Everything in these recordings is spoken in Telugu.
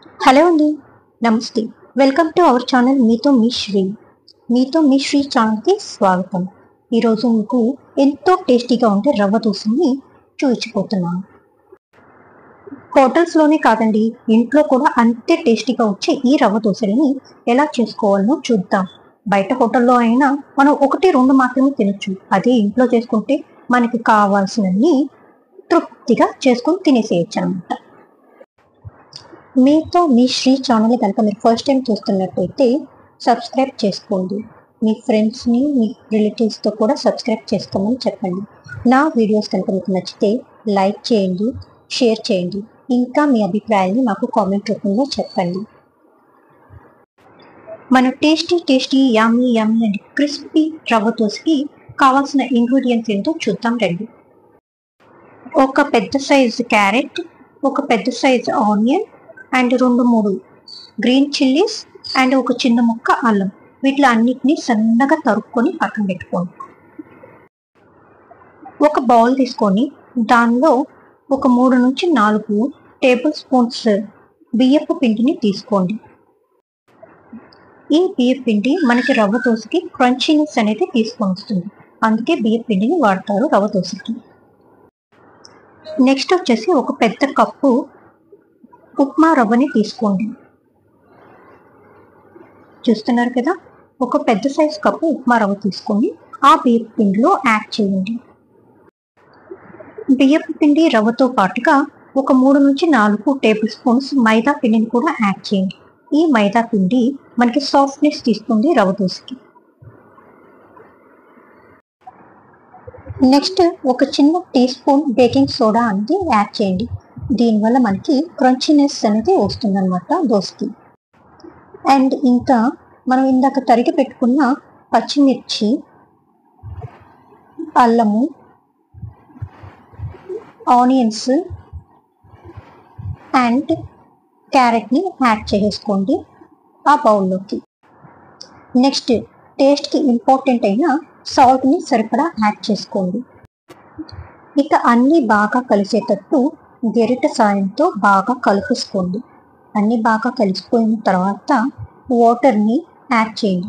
హలో అండి, నమస్తే. వెల్కమ్ టు అవర్ ఛానల్ మీతో మీ శ్రీ ఛానల్కి స్వాగతం. ఈరోజు మీకు ఎంతో టేస్టీగా ఉండే రవ్వ దోశని చూపించబోతున్నాను. హోటల్స్లోనే కాదండి, ఇంట్లో కూడా అంతే టేస్టీగా వచ్చే ఈ రవ్వ దోశలని ఎలా చేసుకోవాలో చూద్దాం. బయట హోటల్లో అయినా మనం 1-2 మాత్రమే తినొచ్చు. అదే ఇంట్లో చేసుకుంటే మనకి కావాల్సినన్ని తృప్తిగా చేసుకొని తినేసేయచ్చు అనమాట. మీతో మీ శ్రీ ఛానల్ కనుక మీరు ఫస్ట్ టైం చూస్తున్నట్టయితే సబ్స్క్రైబ్ చేసుకోండి. మీ ఫ్రెండ్స్ని, మీ రిలేటివ్స్తో కూడా సబ్స్క్రైబ్ చేసుకోమని చెప్పండి. నా వీడియోస్ కనుక మీకు నచ్చితే లైక్ చేయండి, షేర్ చేయండి. ఇంకా మీ అభిప్రాయాన్ని నాకు కామెంట్ రూపంలో చెప్పండి. మన టేస్టీ యమ్మీ అండ్ క్రిస్పీ రవ్వ దోశకి కావాల్సిన ఇంగ్రీడియంట్స్ ఏంటో చూద్దాం రండి. ఒక పెద్ద సైజు క్యారెట్, ఒక పెద్ద size onion and 2-3 green chillies and ఒక చిన్న ముక్క అల్లం, వీటిలో అన్నిటినీ సన్నగా తరుక్కొని పక్కన పెట్టుకోండి. ఒక బౌల్ తీసుకొని దానిలో ఒక 3-4 టేబుల్ స్పూన్స్ బియ్యపు పిండిని తీసుకోండి. ఈ బియ్యపు పిండి మనకి రవ్వ దోశకి క్రంచీనెస్ అనేది తీసుకొని వస్తుంది, అందుకే బియ్యపు పిండిని వాడతారు రవ్వ దోశకి. నెక్స్ట్ వచ్చేసి ఒక పెద్ద కప్పు ఉప్మా రవ్వని తీసుకోండి. చూస్తున్నారు కదా, ఒక పెద్ద సైజు కప్పు ఉప్మా రవ్వ తీసుకొని ఆ బియ్యపు పిండిలో యాడ్ చేయండి. బియ్యపు పిండి రవ్వతో పాటుగా ఒక 3-4 టేబుల్ స్పూన్స్ మైదా పిండిని కూడా యాడ్ చేయండి. ఈ మైదా పిండి మనకి సాఫ్ట్నెస్ తీస్తుంది రవ్వ దోశకి. నెక్స్ట్ ఒక చిన్న టీ స్పూన్ బేకింగ్ సోడా అనేది యాడ్ చేయండి. దీనివల్ల మనకి క్రంచీనెస్ అనేది వస్తుంది అనమాట దోశకి. అండ్ ఇంకా మనం ఇందాక తరిగి పెట్టుకున్న పచ్చిమిర్చి, అల్లము, ఆనియన్స్ అండ్ క్యారెట్ని యాడ్ చేసుకోండి ఆ బౌల్లోకి. నెక్స్ట్ టేస్ట్కి ఇంపార్టెంట్ అయిన సాల్ట్ని సరిపడా యాడ్ చేసుకోండి. ఇక అన్నీ బాగా కలిసేటట్టు గరిటె సాయంతో బాగా కలిపేసుకోండి. అన్నీ బాగా కలిసిపోయిన తర్వాత వాటర్ని యాడ్ చేయండి.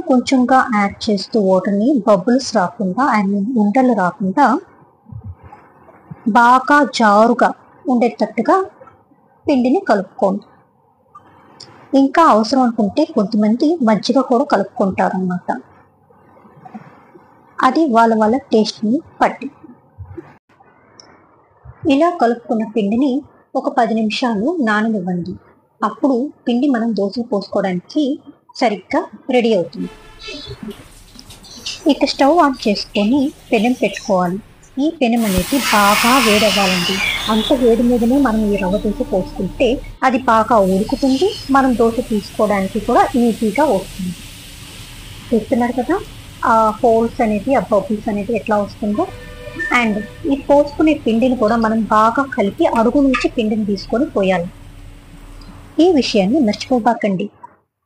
కొంచెంగా యాడ్ చేస్తూ వాటర్ని బబుల్స్ రాకుండా అండ్ ఉండలు రాకుండా బాగా జారుగా ఉండేటట్టుగా పిండిని కలుపుకోండి. ఇంకా అవసరం అనుకుంటే కొంతమంది మజ్జిగ కూడా కలుపుకుంటారు అన్నమాట. అది వాళ్ళ టేస్ట్ని పట్టి. ఇలా కలుపుకున్న పిండిని ఒక 10 నిమిషాలు నాననివ్వండి. అప్పుడు పిండి మనం దోశలు పోసుకోవడానికి సరిగ్గా రెడీ అవుతుంది. ఇక స్టవ్ ఆన్ చేసుకొని పెనం పెట్టుకోవాలి. ఈ పెనం అనేది బాగా వేడవ్వాలండి. అంత వేడి మీదనే మనం ఈ రవ్వ దోశ పోసుకుంటే అది బాగా ఉడుకుతుంది, మనం దోశ తీసుకోవడానికి కూడా ఈజీగా వస్తుంది. చూస్తున్నారు కదా ఆ హోల్స్ అనేది, ఆ బబుల్స్ అనేది ఎట్లా వస్తుందో. అండ్ ఈ పోసుకునే పిండిని కూడా మనం బాగా కలిపి అడుగు నుంచి పిండిని తీసుకొని పోయాలి. ఈ విషయాన్ని మర్చిపోబాకండి.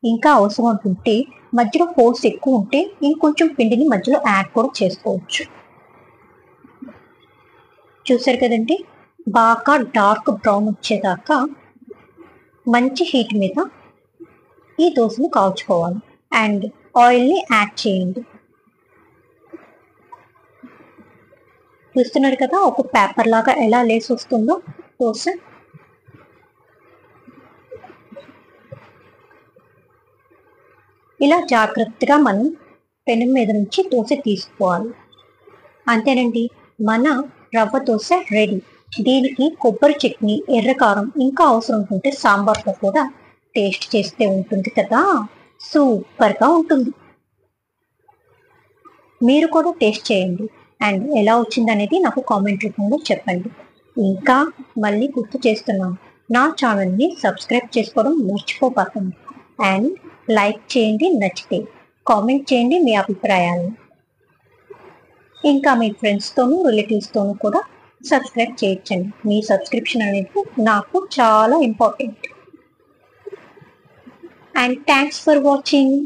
ఇంకా అవసరం అనుకుంటే మధ్యలో హోల్స్ ఎక్కువ ఉంటే ఇంకొంచెం పిండిని మధ్యలో యాడ్ కూడా చేసుకోవచ్చు. చూసారు కదండి, బాగా డార్క్ బ్రౌన్ వచ్చేదాకా మంచి హీట్ మీద ఈ దోశని కాల్చుకోవాలి. అండ్ ఆయిల్ని యాడ్ చేయండి. చూస్తున్నారు కదా ఒక పేపర్ లాగా ఎలా లేసి వస్తుందో దోశ. ఇలా జాగ్రత్తగా మనం పెనం మీద నుంచి దోశ తీసుకోవాలి. అంతేనండి, మన రవ్వ దోశ రెడీ. దీనికి కొబ్బరి చట్నీ, ఎర్రకారం, ఇంకా అవసరం ఉంటుంటే సాంబార్తో కూడా టేస్ట్ చేస్తే ఉంటుంది కదా, సూపర్గా ఉంటుంది. మీరు కూడా టేస్ట్ చేయండి అండ్ ఎలా వచ్చిందనేది నాకు కామెంట్ రూపంలో చెప్పండి. ఇంకా మళ్ళీ గుర్తు చేస్తున్నాను, నా ఛానల్ని సబ్స్క్రైబ్ చేసుకోవడం మర్చిపోకండి. అండ్ లైక్ చేయండి, నచ్చితే కామెంట్ చేయండి మీ అభిప్రాయాలను. ఇంకా మీ ఫ్రెండ్స్తోనూ రిలేటివ్స్తోనూ కూడా సబ్స్క్రైబ్ చేయించండి. మీ సబ్స్క్రిప్షన్ అనేది నాకు చాలా important. And thanks for watching.